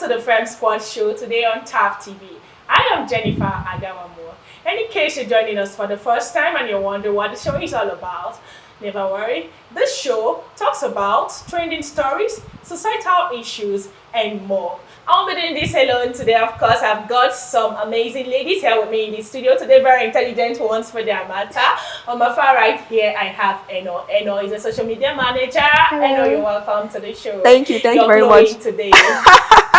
to the Femme Sports Show today on TAF TV. I am Jennifer Adawamo. And in case you're joining us for the first time and you're wondering what the show is all about, never worry. This show talks about trending stories, societal issues, and more. I won't be doing this alone today, of course. I've got some amazing ladies here with me in the studio today, very intelligent ones for their matter. On my far right here, I have Eno. Eno is a social media manager. Hello. Eno, you're welcome to the show. Thank you very much. Today.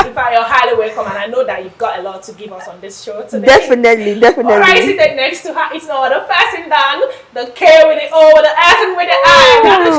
In fact, you're highly welcome, and I know that you've got a lot to give us on this show today. Definitely. All right, seated next to her is no other person than the K with the O, with the S, and with the I. That is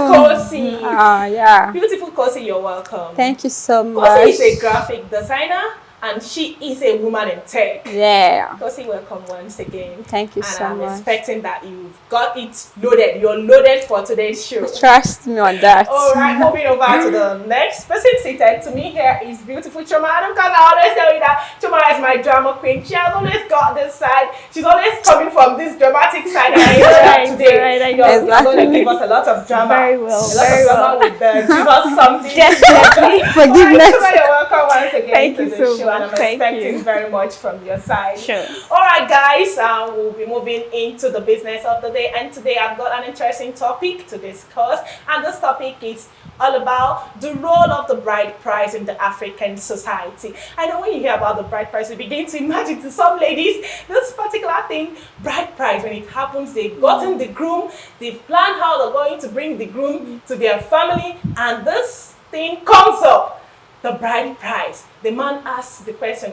Kosi. Yeah. Beautiful Kosi, you're welcome. Thank you so much. Kosi is a graphic designer, and she is a woman in tech. Yeah. Kosi, welcome once again. Thank you so much. And I'm much. expecting that you've got it loaded. You're loaded for today's show. Trust me on that. All right, moving over to the next person seated to me here is beautiful Chioma. Because I always tell you that Chioma is my drama queen. She has always got this side. She's always coming from this dramatic side. And I know that today you're going to give us a lot of drama. Very well. A lot of drama with give us something. Definitely. Forgiveness. Chioma, you're welcome once again Thank to you the so show. much. And I'm expecting very much from your side. Sure. All right, guys, we'll be moving into the business of the day, and today I've got an interesting topic to discuss, and this topic is all about the role of the bride price in the African society. I know when you hear about the bride price, you begin to imagine to some ladies this particular thing, bride price. When it happens, they've gotten the groom, they've planned how they're going to bring the groom to their family, and this thing comes up, the bride price. The man asks the question,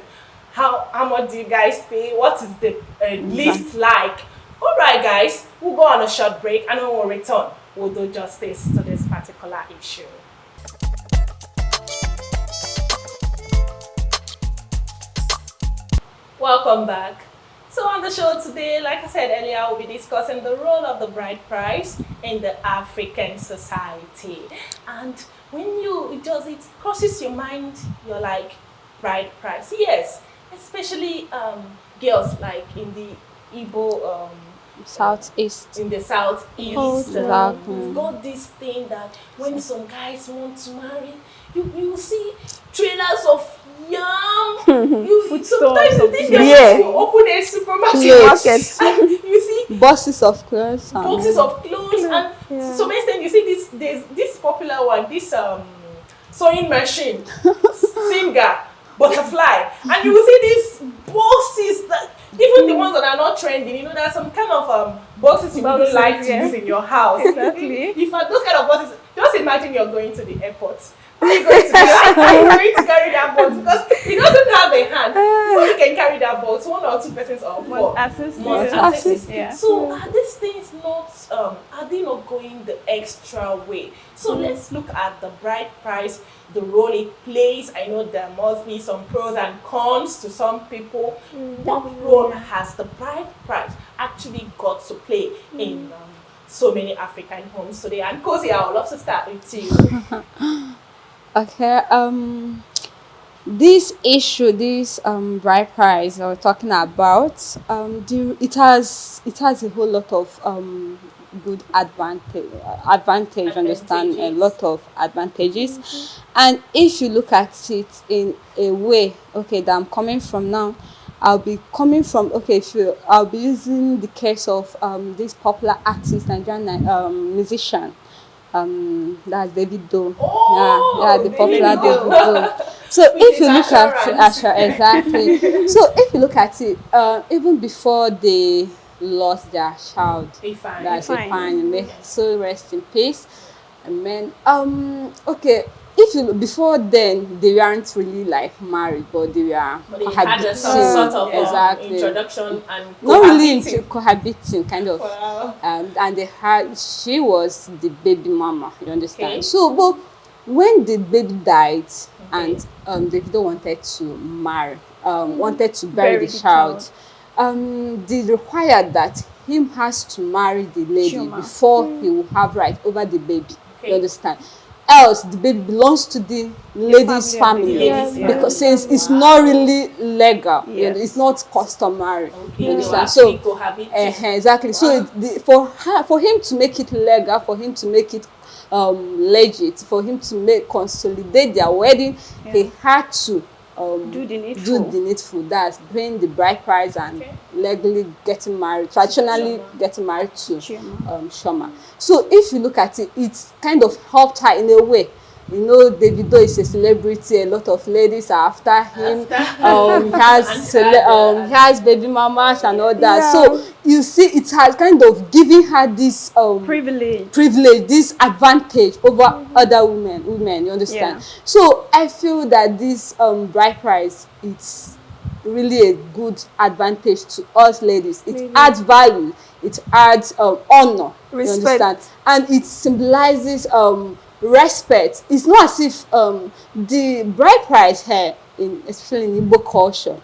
how much do you guys pay? What is the list like? All right, guys, we'll go on a short break, and when we'll return, we'll do justice to this particular issue. Welcome back. So on the show today, like I said earlier, we'll be discussing the role of the bride price in the African society. And when it crosses your mind, you're like, bride price. Yes, especially girls like in the Igbo Southeast. In the Southeast, we've got this thing that when some guys want to marry, you see trailers of yam. Sometimes you think they want to open a supermarket. And you see boxes of clothes. And to some extent, you see this popular one, this sewing machine, singer, butterfly, and you will see these boxes that even the ones that are not trending, there are some kind of boxes you don't like to use in your house. Exactly. If those kind of boxes, just imagine you're going to the airport. How are you going to carry that box? Because he doesn't have a hand. Before you can carry that box, one or two persons or four must assist. Yeah. So are these things not, are they not going the extra way? So let's look at the bride price, the role it plays. I know there must be some pros and cons to some people. What role has the bride price actually got to play in so many African homes today? And Kosi, I would love to start with you. Okay, this issue, this bride price that we're talking about, it has a whole lot of good advantage. Understand, a lot of advantages, and if you look at it in a way, okay, that I'm coming from now, I'll be coming from I'll be using the case of this popular artist, Nigerian musician. That's Davido. The popular Davido. So if you look at Asha, exactly. So if you look at it, even before they lost their child, that's fine. So rest in peace. And then if you look, before then they weren't really like married, but they were cohabiting. Some sort of introduction and not really cohabiting, kind of. Wow. And she was the baby mama. You understand? Okay. So, but when the baby died, and Davido wanted to marry, wanted to bury the child, they required that him has to marry the lady Chioma before he will have right over the baby. Okay. You understand? Else the baby belongs to the lady's family. Because since it's not really legal, it's not customary. Okay. You understand? So exactly. So for him to make it legal, for him to make it legit, for him to consolidate their wedding, he had to do the needful. That's paying the bride price and legally getting married, traditionally getting married to Chioma. So if you look at it, it's kind of helped her in a way. You know, Davido is a celebrity. A lot of ladies are after him. He has baby mamas and all that. Yeah. So you see, it has kind of given her this privilege, this advantage over other women. You understand? Yeah. So I feel that this bride price, it's really a good advantage to us ladies. It adds value. It adds honor. Respect. You understand? And it symbolizes respect. It's not as if the bride price here, especially in Igbo culture,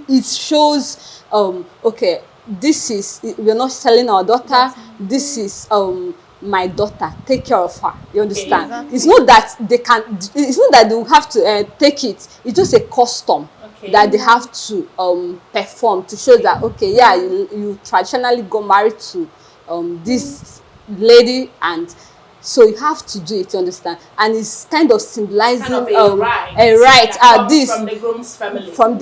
it shows okay, this is, we're not selling our daughter. This is my daughter. Take care of her. You understand? Exactly. It's not that they can. It's not that they will have to take it. It's just a custom that they have to perform to show that you traditionally go married to this lady, and so you have to do it, you understand? And it's kind of symbolizing kind of a right this from the groom's family, from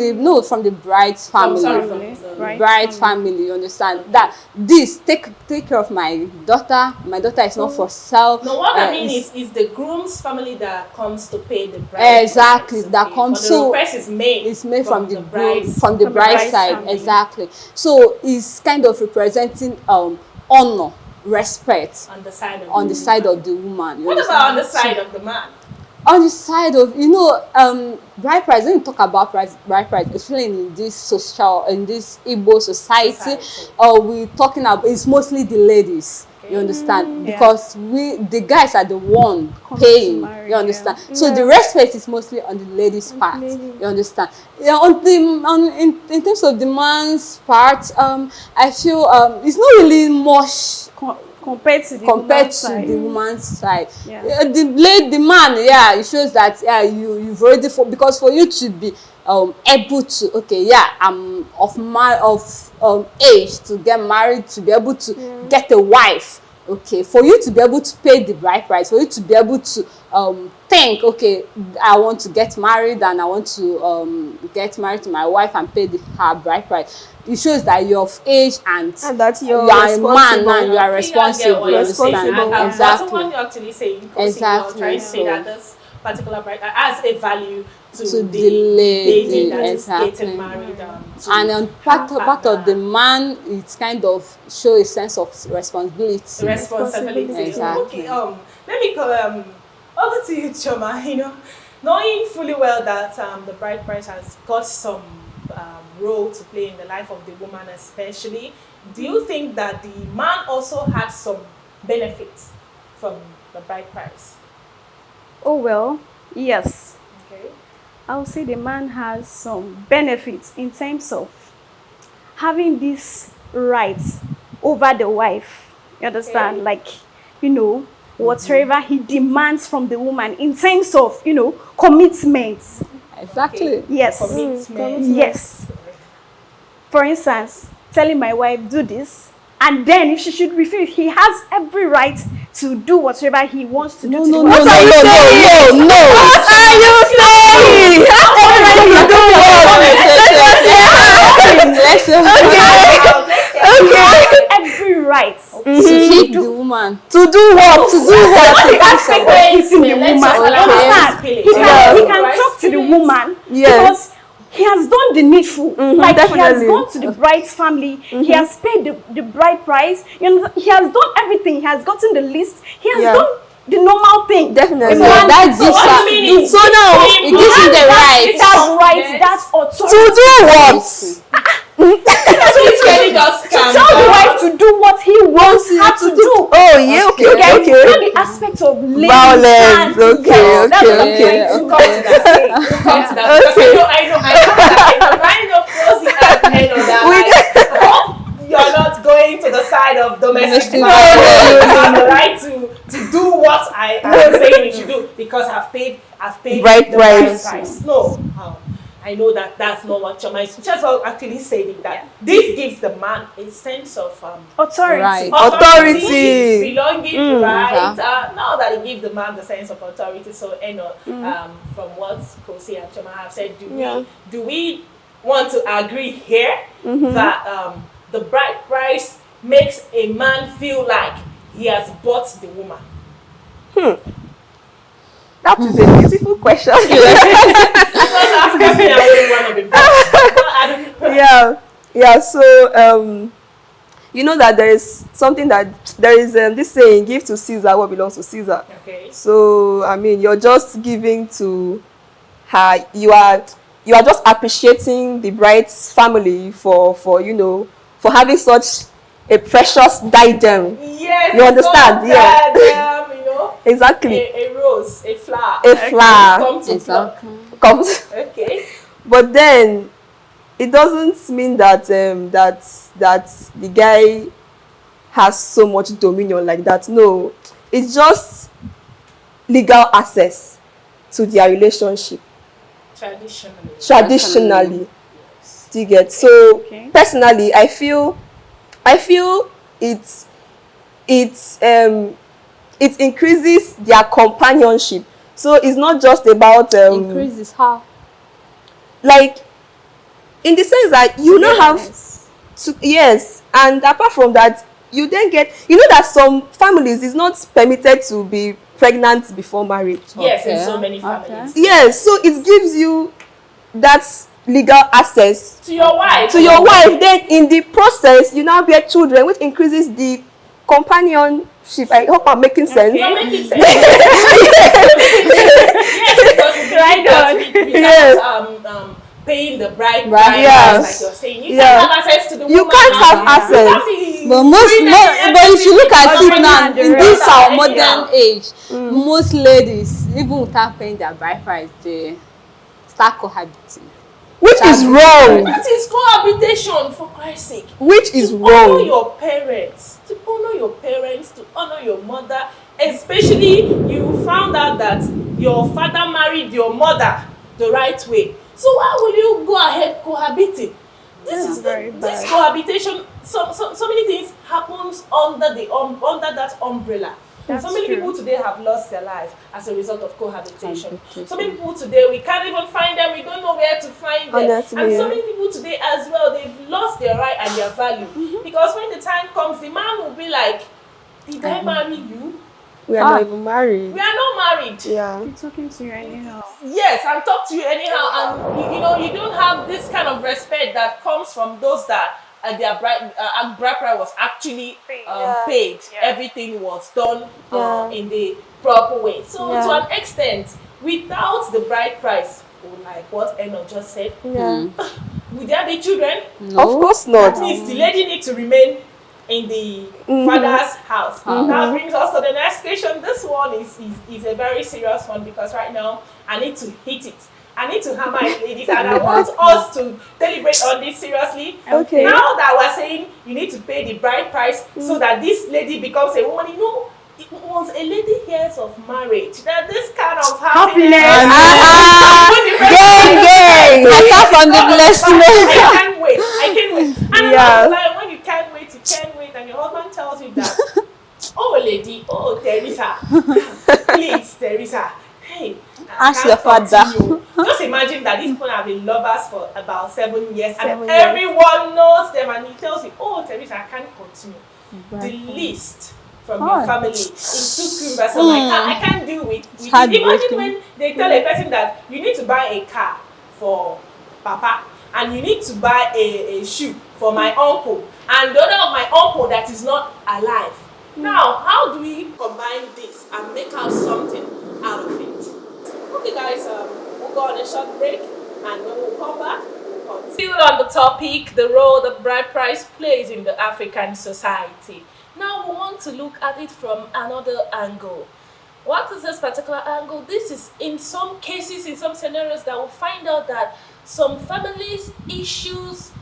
the bride's family, bride's family, you understand? That this take care of my daughter. My daughter is not for sale. No, what I mean is the groom's family that comes to pay the bride. Exactly, that comes. But the request is made. It's made from the bride's side. Family. Exactly. So it's kind of representing honor, respect on the side of the woman. What about on the side of the man? On the side of, bride price, when you talk about bride price, especially in this Igbo society, we're talking about, it's mostly the ladies. You understand? Because the guys are the one paying. You understand? So the respect is mostly on the ladies' part. You understand? In terms of the man's part, I feel it's not really much compared to the woman's side. Yeah. The man, it shows that you've already because for you to be able to I'm of age to get married, to be able to get a wife. Okay, for you to be able to pay the bride price, for you to be able to think, I want to get married and I want to get married to my wife and pay her bride price. It shows that you're of age and that you are a man and you are responsible. Exactly. That's what you actually say. Exactly. You're trying to say that this particular bride has a value to the lady that is getting married. And on part of the man, it's kind of show a sense of responsibility. Exactly. Okay. Let me go over to you, Chioma. Knowing fully well that the bride price has got some role to play in the life of the woman, especially, do you think that the man also had some benefits from the bride price? Oh well, yes. Okay. I would say the man has some benefits in terms of having this right over the wife. You understand? Like, whatever he demands from the woman in terms of, commitment. Exactly. Yes. Commitment. Yes. For instance, telling my wife, do this, and then if she should refuse, he has every right to do whatever he wants to do. No. What are you saying? What are you saying? Every right to keep the woman. To do what? To do what? The aspect where he's in the woman. Understand? He can talk to the woman because he has done the needful. Like definitely. He has gone to the bride's family. He has paid the bride price. He has done everything. He has gotten the list. He has done the normal thing. Definitely. So that's so now it gives you the right. That's authority. To do what? To tell the wife to do what he wants her to do. Oh yeah, okay. Not the aspect of violence. Okay. Come to that. Because I know. Kind of Kosi and head on that. You're not going to the side of domestic violence. You have the right to do what I am saying you should do because I've paid the price. No. I know that that's not what Chioma is just actually saying that this gives the man a sense of authority. Authority belonging right. No, now that it gives the man the sense of authority, so from what Kosi and Chioma have said, do we want to agree here that the bride price makes a man feel like he has bought the woman? That is a beautiful question. Because Africans think I wouldn't want to be bought. Yeah. So you know that there is this saying, give to Caesar what belongs to Caesar. Okay. So I mean, you're just giving to her. You are just appreciating the bride's family for having such a precious diadem. Yes. You understand? Yeah. Diadem, exactly. A rose, a flower. Come to exactly. Comes. Okay. But then it doesn't mean that that the guy has so much dominion like that. No, it's just legal access to their relationship. Traditionally. Yes. Do you get? So Okay. personally, I feel it increases their companionship. So it's not just about Increases how? like, in the sense that you now have to, yes, and apart from that, you then get, that some families is not permitted to be pregnant before marriage. Yes, in Okay. so many families. Yes, so it gives you that legal access To your wife. Then in the process you now bear children, which increases the companionship. I hope I'm making sense. You're making sense. Yes, because we without paying the bride price, Yes. like you're saying, you can't have access to the woman. You can't have access. But if you look at it now, and the in this rest. our modern age, most ladies, even without paying their bride price, they start cohabiting. Which is wrong. That is cohabitation, for Christ's sake. Which is to honor wrong. your parents, to honor your mother, especially you found out that your father married your mother the right way. So why will you go ahead cohabiting? This cohabitation. So many things happens under that umbrella. That's so many true. people today have lost their lives as a result of cohabitation. So many people today, we can't even find them. We don't know where to find them. Honestly, And so many people today as well, they've lost their right and their value. Because when the time comes, the man will be like, did I marry you? We are not even married. We are not married. Yeah. I'm talking to you anyhow. Yes, and talk to you anyhow. And you don't have this kind of respect that comes from those that their bride price was actually paid. Everything was done in the proper way. So to an extent, without the bride price, like what Eno just said, would there be children? No. Of course not. That means the lady needs to remain in the father's house. That brings us to the next question. This one is a very serious one, because right now I need to hit it. I need to hammer it, ladies, and I want us to deliberate on this seriously. Okay. Now that we're saying you need to pay the bride price so that this lady becomes a woman, once a lady hears of marriage, that this kind of happiness. Apart from the blessing. I can't wait. And like, when you can't wait, and your husband tells you that, oh lady, oh Teresa, please Teresa, hey, ask your father. Just imagine that these people have been lovers for about 7 years, and everyone knows them, and he tells you, oh Teresa, I can't continue. The least from your family is too cumbersome. I can't deal with it. Imagine when they tell a person that you need to buy a car for Papa, and you need to buy a shoe for my uncle, and the other of my uncle that is not alive. Now, how do we combine this and make out something out of it? Okay, guys, we'll go on a short break, and when we come back, we'll continue on the topic, the role the bride price plays in the African society. Now, we want to look at it from another angle. What is this particular angle? This is, in some cases, in some scenarios, that we'll find out that some families dishes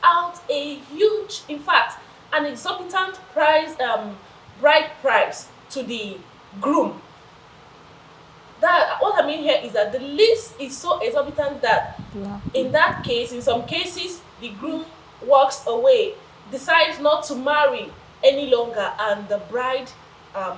out a huge, in fact, an exorbitant bride price to the groom. That what I mean here is that the list is so exorbitant that in that case, in some cases, the groom walks away, decides not to marry any longer, and the bride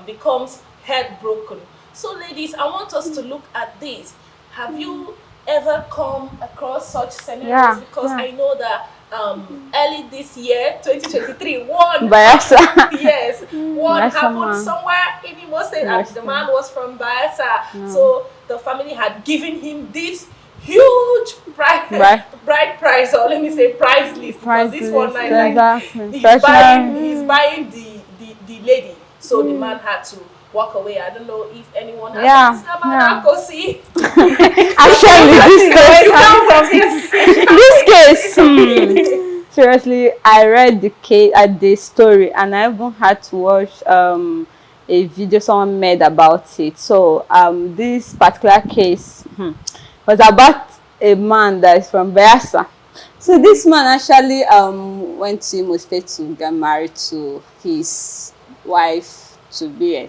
becomes heartbroken. So, ladies, I want us to look at this. Have you ever come across such scenarios? Yeah, Because yeah. I know that early this year, 2023, one Bayelsa. yes, one Bayelsa happened man. somewhere in Imo State, and the Bayelsa. man was from Bayelsa. So the family had given him this huge Right. bride price, or let me say price list, because this one Priceless, night, like, exactly. he's buying the lady, so the man had to walk away. I don't know if anyone has Yeah, about that, Kosi. Actually, this case, seriously, I read the case, the story, and I even had to watch a video someone made about it. So this particular case was about a man that is from Bayelsa. So this man actually went to Imo State to get married to his wife to be.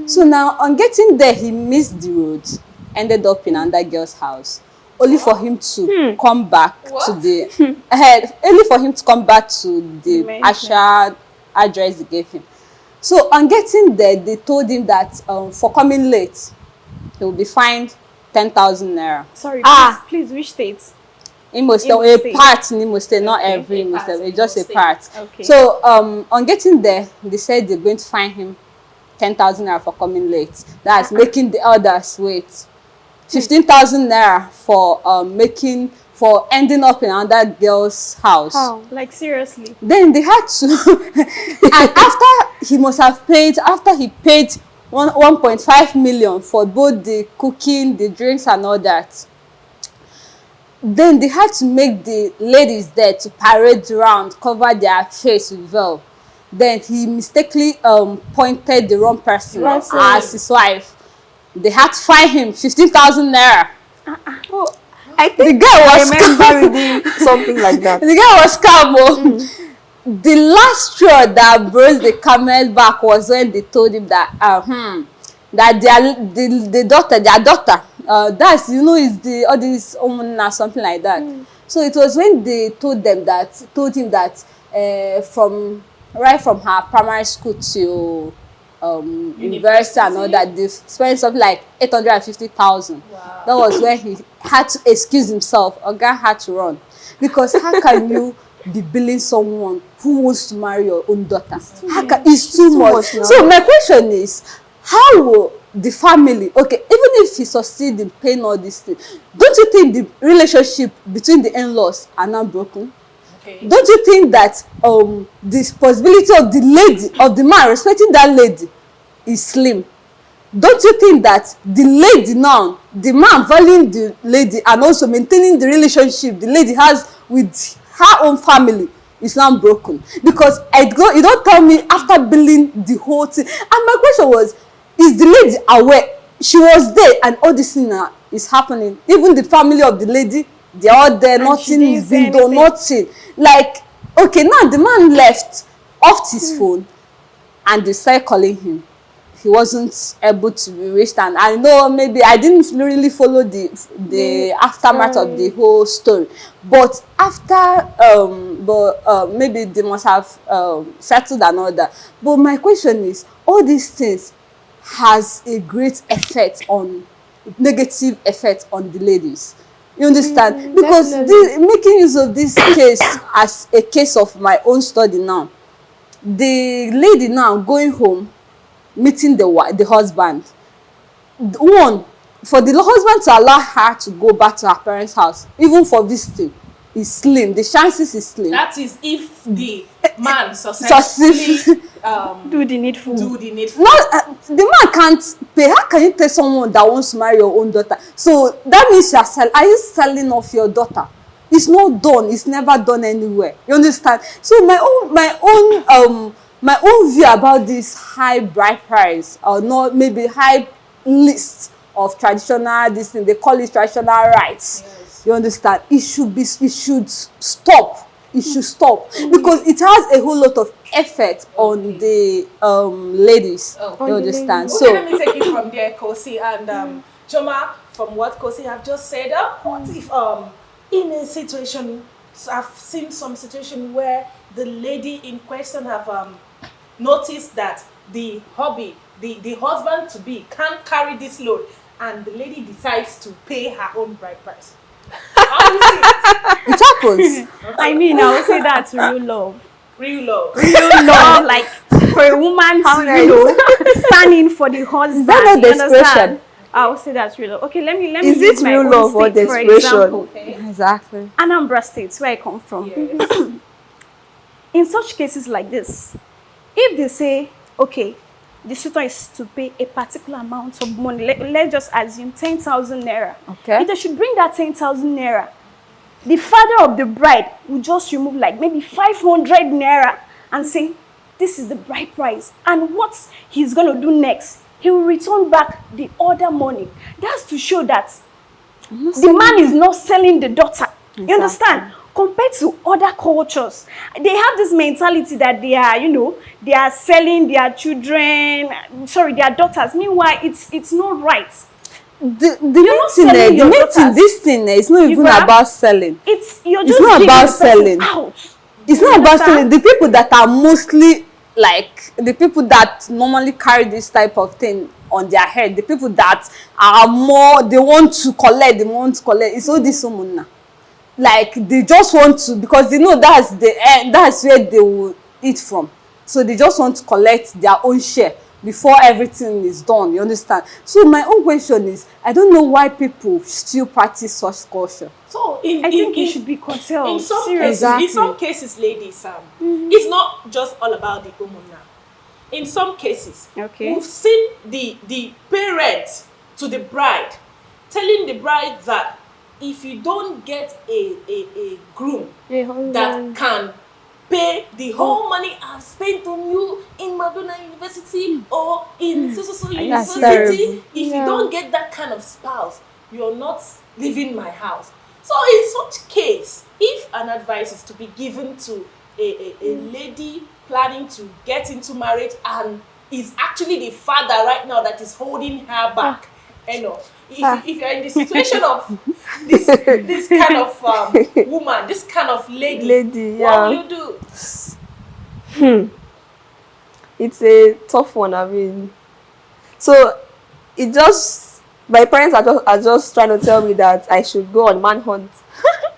So now on getting there, he missed the road, ended up in another girl's house, only for him to come back to the only for him to come back to the actual address they gave him. So on getting there, they told him that for coming late, he will be fined 10,000 naira. Sorry, please, which state? Imo State, Imo a State. part in Imo State, not Okay, every a Imo part State, in it's just Imo a State. part. Okay. So on getting there, they said they're going to fine him 10,000 naira for coming late. That's making the others wait. 15,000 naira for ending up in another girl's house. How? Like, seriously? Then they had to, and after he paid 1.5 million for both the cooking, the drinks, and all that. Then they had to make the ladies there to parade around, cover their face with veil. Then he mistakenly pointed the wrong person as his wife. They had to fine him 15,000 naira. Oh, I think The guy was remember reading something like that. The guy was calm. The last straw that broke the camel back was when they told him that that their daughter, that's, is the all this woman or something like that. So it was when they told him that from her primary school to university and all that, they spent something like 850,000. Wow. That was when he had to excuse himself. Oga had to run, because how can you be billing someone who wants to marry your own daughter? It's too much. now. So my question is, how will the family, okay, even if he succeeds in paying all these things, don't you think the relationship between the in-laws are now broken? Okay. Don't you think that the possibility of the man respecting that lady is slim? Don't you think that the lady now, the man valuing the lady and also maintaining the relationship the lady has with her own family is now broken? Because you don't tell me after billing the whole thing. And my question was, is the lady aware? She was there and all this thing is happening. Even the family of the lady, they're all there, And nothing she is didn't being say done, nothing. Like, okay, now the man left, off his phone, and they started calling him. He wasn't able to be reached, and I know maybe I didn't really follow the aftermath of the whole story, but after maybe they must have settled and all that. But my question is, all these things has a great negative effect on the ladies. You understand? Because making use of this case as a case of my own study now, the lady now going home, meeting the husband. One, for the husband to allow her to go back to her parents' house, even for visiting, is slim. The chances is slim. That is if the man successfully do the needful. Not, the man can't pay. How can you tell someone that wants to marry your own daughter? So that means are you selling off your daughter? It's not done. It's never done anywhere. You understand? So my own view about this high bride price, or not maybe high list of traditional, this thing they call it traditional rights. Yes. You understand? It should stop. It should stop because it has a whole lot of effect on the ladies. You understand? Okay, let me take it from there, Kosi and Chioma. From what Kosi have just said, what if in a situation, I've seen some situation where the lady in question have noticed that the hubby, the husband to be can't carry this load, and the lady decides to pay her own bride price. How do you see it? It happens. I mean, I would say that's real love. Real love. Real love, like for a woman to, you know, stand in for the husband. that not you desperation? understand? I would say that's real love. Okay, let me Is use it my real own love or state, for desperation? example. Okay. Exactly. Anambra State, where I come from. Yes. In such cases like this, if they say, okay, the suitor is to pay a particular amount of money, let's just assume 10,000 naira. Okay. If they should bring that 10,000 naira, the father of the bride will just remove like maybe 500 naira and say, this is the bride price. And what he's going to do next, he will return back the other money. That's to show that the man is not selling the daughter. You understand? Compared to other cultures, they have this mentality that they are, you know, they are selling their children, sorry, their daughters. Meanwhile, it's not right. The not main thing, selling your daughters. this thing is not You even grab? about selling. You're It's just not giving about the person selling. out. It's You not about understand? selling. The people that are mostly like the people that normally carry this type of thing on their head, the people that are more, they want to collect. It's all this woman now. Like they just want to, because they know that's the end, that's where they will eat from. So they just want to collect their own share before everything is done. You understand? So my own question is, I don't know why people still practice such culture. So I think it should be curtailed. in some Seriously. cases, in some cases, ladies, it's not just all about the woman now. In some cases, Okay. we've seen the parents to the bride telling the bride that if you don't get a groom that can pay the whole money I've spent on you in Madonna University or in so university, terrible. if you don't get that kind of spouse, you're not leaving my house. So in such case, if an advice is to be given to a lady planning to get into marriage and is actually the father right now that is holding her back, you know, if you're in the situation of this kind of woman, this kind of lady, what will you do? It's a tough one. I mean, so it just, my parents are just trying to tell me that I should go on manhunt,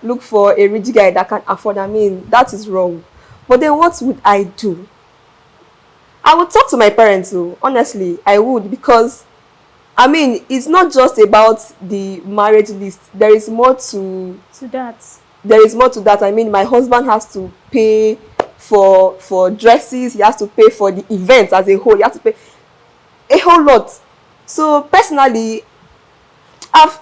look for a rich guy that can afford. I mean, that is wrong. But then what would I do? I would talk to my parents, though. Honestly, I would, because I mean, it's not just about the marriage list. There is more to that. There is more to that. I mean, my husband has to pay for dresses. He has to pay for the event as a whole. He has to pay a whole lot. So personally, I've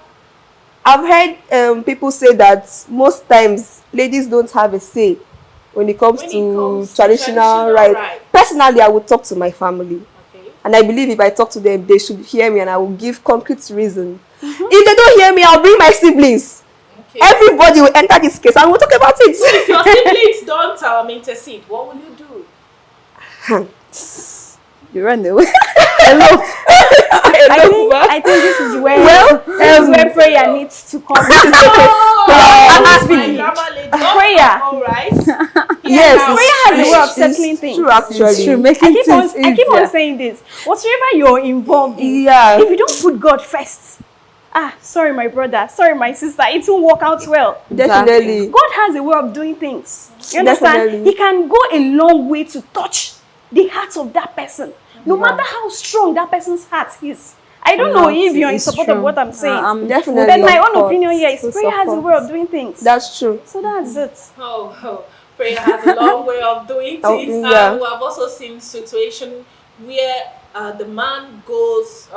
heard people say that most times ladies don't have a say when it comes to traditional right. Personally, I would talk to my family. And I believe if I talk to them, they should hear me and I will give concrete reasons. If they don't hear me, I'll bring my siblings. Okay. Everybody will enter this case and we'll talk about it. So if your siblings don't intercede, what will you do? You run away. Hello. I think this is where prayer needs to come. Prayer. All right. Yes, prayer has a way of settling things. True, actually. It's true, making things easier. I keep on saying this. Whatever you're involved in, if you don't put God first, sorry my brother, sorry my sister, it won't work out well. Definitely. God has a way of doing things. You understand? Definitely. He can go a long way to touch the heart of that person, no matter how strong that person's heart is. I don't know if you're in support of what I'm saying. Definitely. But my own opinion here is prayer has a way of doing things. That's true. So that's it. Prayer has a long way of doing things. We have also seen situations where the man goes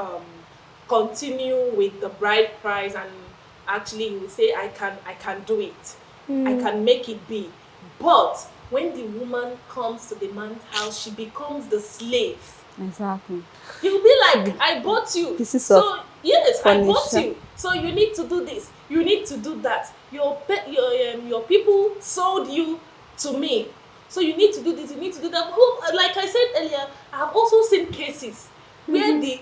continue with the bride price and actually he will say, I can do it. I can make it be. But when the woman comes to the man's house, she becomes the slave. Exactly. He will be like, I bought you. So yes, I bought you. So you need to do this. You need to do that. Your people sold you to me. So you need to do this. You need to do that. Like I said earlier, I've also seen cases where the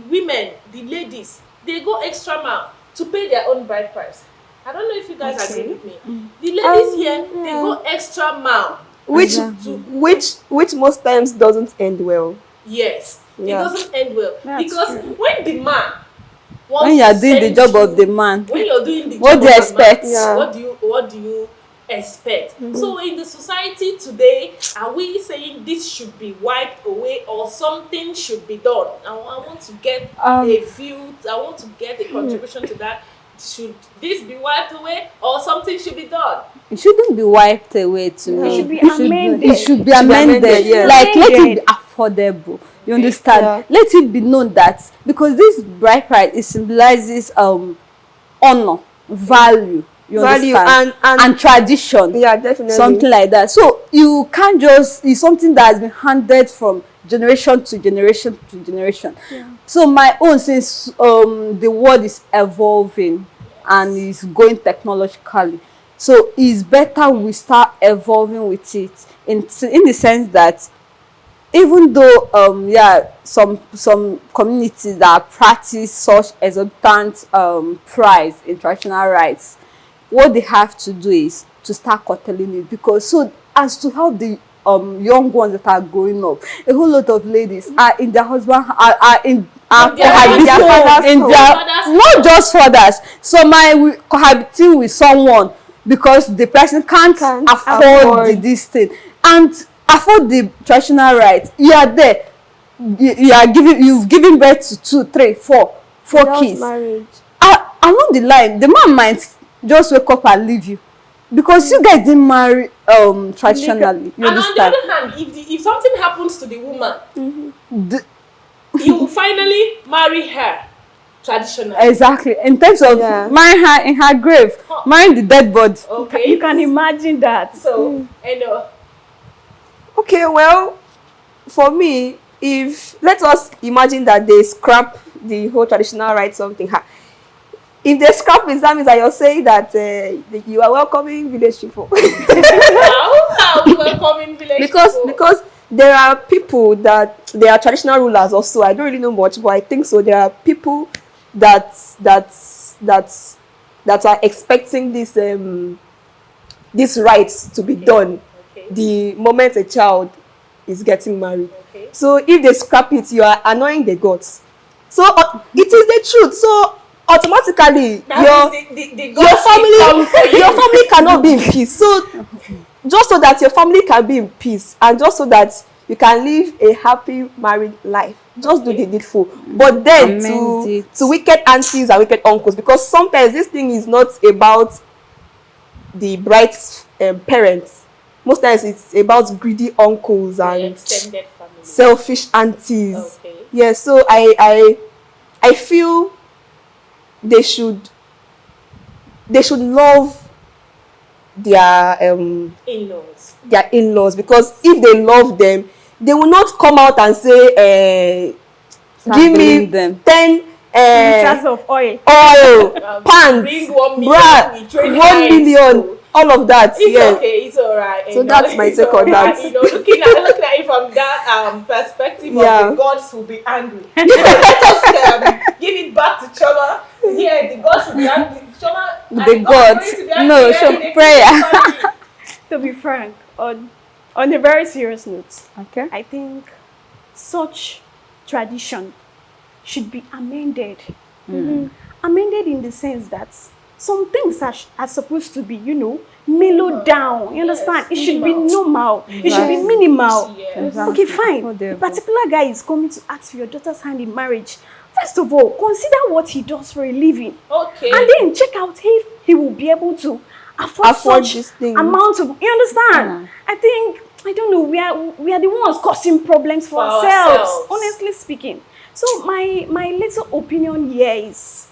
women, the ladies, they go extra mile to pay their own bride price. I don't know if you guys agree with me. The ladies here, they go extra mile. Which most times doesn't end well. Yes, it Yeah. doesn't end well. That's Because true. when the man wants When you are to doing the send job of you- the man, when you're doing the what job do you of the expect? man, Yeah. what do you expect? So in the society today, are we saying this should be wiped away or something should be done? I want to get a view. I want to get a contribution to that. Should this be wiped away or something should be done? It shouldn't be wiped away to me. should be It should amended. It should be Should be amended. amended, yes. Like, let it be Amended. affordable. You understand? Yeah. Let it be known that, because this bride price, it symbolizes honor, value. You Value understand? and tradition. yeah, definitely. Something like that. So you can't just, it's something that has been handed from generation to generation to generation. So my own, since the world is evolving and is going technologically, so it's better we start evolving with it in the sense that, even though some communities that practice such exorbitant price in traditional rites, what they have to do is to start curtailing it, because so as to help the young ones that are growing up. A whole lot of ladies are in their husband are in are In their cohabiting in home. their, Fathers' not just fathers. Some are cohabiting with someone because the person can't afford this thing and afford the traditional rights. You are there. You've given birth to 2, 3, 4 Without kids. marriage. Along the line, the man might just wake up and leave you because you guys didn't marry traditionally. You And on the understand? other hand, if something happens to the woman, The- you will finally marry her traditionally. exactly. In terms of marrying her in her grave, marrying the dead body. Okay. You can imagine that. So, Okay, well, for me, if let us imagine that they scrap the whole traditional right something. If they scrap it, that means that you're saying that you are welcoming village people. how we welcoming village people? because there are people that they are traditional rulers also. I don't really know much, but I think so. There are people that are expecting these rights to be done the moment a child is getting married. So if they scrap it, you are annoying the gods. So it is the truth. So automatically your family cannot be in peace. So just so that your family can be in peace and just so that you can live a happy married life, just do the needful. But then to wicked aunties and wicked uncles, because sometimes this thing is not about the bride's parents. Most times it's about greedy uncles and extended family. Selfish aunties. Okay. Yeah, so I feel they should love their in-laws, because if they love them, they will not come out and say give me them 10 liters of oil, pants, bring 1 million, bra, we train 1 million, hands, all of that. it's Yes. okay, it's all right. So that's my take on that. Looking at it from that perspective of the gods will be angry. Just give it back to Chioma. Yeah, the gods will be angry. Chioma, the gods. No, so prayer. To be frank, on a very serious note, Okay. I think such tradition should be amended. Amended in the sense that some things are supposed to be, mellowed down. You understand? It should be normal. It should be minimal. Yes. Okay, fine. A particular guy is coming to ask for your daughter's hand in marriage. First of all, consider what he does for a living. Okay. And then check out if he will be able to afford such this thing. amount of, you understand? I think, I don't know, we are the ones causing problems for ourselves, honestly speaking. So my little opinion here is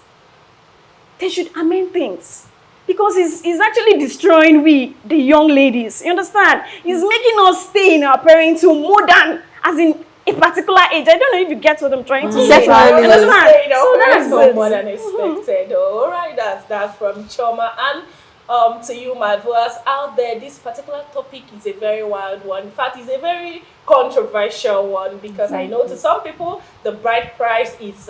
they should amend things, because it's actually destroying the young ladies. You understand? It's making us stay in our parents' home more than as in a particular age. I don't know if you get what I'm trying to say. You understand? So that's more than expected. All right, that's from Chioma. And to you, my viewers out there, this particular topic is a very wild one. In fact, it's a very controversial one, because I know to some people the bride price is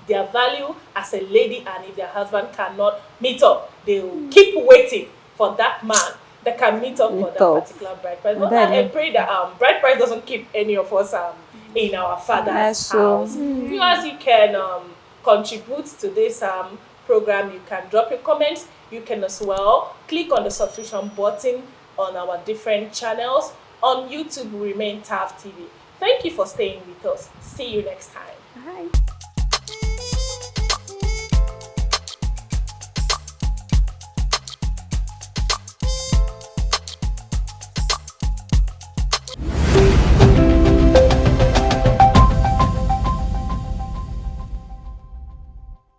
their value as a lady, and if their husband cannot meet up, they will keep waiting for that man that can meet up for that particular bride price. But I pray that bride price doesn't keep any of us in our Father's Yes, so house. Viewers, you can contribute to this program. You can drop your comments. You can as well click on the subscription button on our different channels. On YouTube, we remain TAF TV. Thank you for staying with us. See you next time.